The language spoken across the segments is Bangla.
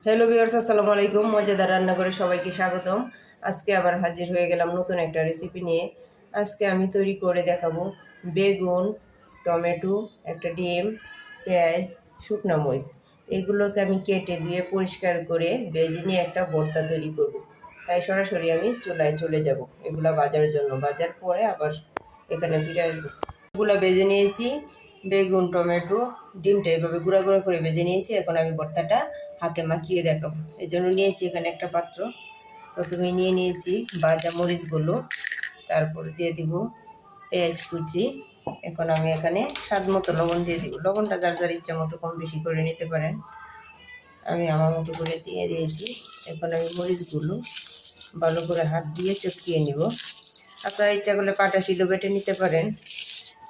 হ্যালো ভিউয়ার্স, আসসালামু আলাইকুম। মজাদার রান্না করে সবাইকে স্বাগতম। আজকে আবার হাজির হয়ে গেলাম নতুন একটা রেসিপি নিয়ে। আজকে আমি তৈরি করে দেখাবো বেগুন, টমেটো, একটা ডিম, পেঁয়াজ, শুকনো মরিচ। এগুলোকে আমি কেটে ধুয়ে পরিষ্কার করে ভেজে নিয়ে একটা ভর্তা তৈরি করব। তাই সরাসরি আমি চুলায় চলে যাব এগুলা বাজারের জন্য। বাজার পরে আবার এখানে ফিরে আসবো। এগুলো ভেজে নিয়েছি, বেগুন, টমেটো, ডিমটা এভাবে গুঁড়া গুঁড়া করে ভেজে নিয়েছি। এখন আমি ভর্তাটা হাতে মাখিয়ে দেখাবো। এই জন্য নিয়েছি এখানে একটা পাত্র। প্রথমে নিয়ে নিয়েছি ভাজা মরিচগুলো, তারপর দিয়ে দিব পেঁয়াজ কুচি। এখন আমি এখানে স্বাদ মতো লবণ দিয়ে দিব। লবণটা যার যার ইচ্ছা মতো কম বেশি করে নিতে পারেন। আমি আমার মতো করে দিয়ে দিয়েছি। এখন আমি মরিচগুলো ভালো করে হাত দিয়ে চটকিয়ে নিব। আপনারা ইচ্ছা করলে পাটা শিলো বেটে নিতে পারেন,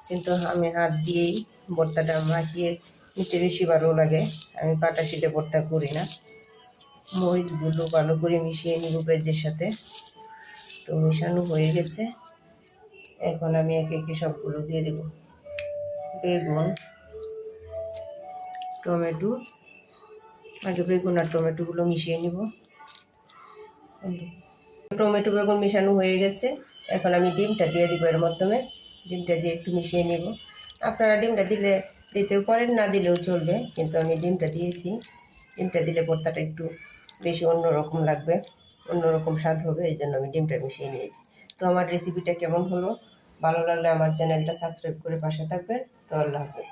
কিন্তু আমি হাত দিয়েই ভর্তাটা মাখিয়ে নিতে বেশি ভালো লাগে। আমি পাটা শিলে ভর্তা করি না। মরিচগুলো ভালো করে মিশিয়ে নিব পেঁয়াজের সাথে। তো মেশানো হয়ে গেছে। এখন আমি একে একে সবগুলো দিয়ে দেব। বেগুন, টমেটো, আগে বেগুন আর টমেটোগুলো মিশিয়ে নিব। টমেটো বেগুন মিশানো হয়ে গেছে। এখন আমি ডিমটা দিয়ে দিব এর মাধ্যমে। ডিমটা দিয়ে একটু মিশিয়ে নেব। আপনারা ডিমটা দিতেও পারেন, না দিলেও চলবে, কিন্তু আমি ডিমটা দিয়েছি। ডিমটা দিলে ভর্তাটা একটু বেশি অন্যরকম লাগবে, অন্যরকম স্বাদ হবে, এই জন্য আমি ডিমটা মিশিয়ে নিয়েছি। তো আমার রেসিপিটা কেমন হলো, ভালো লাগলে আমার চ্যানেলটা সাবস্ক্রাইব করে পাশে থাকবেন। তো আল্লাহ হাফেজ।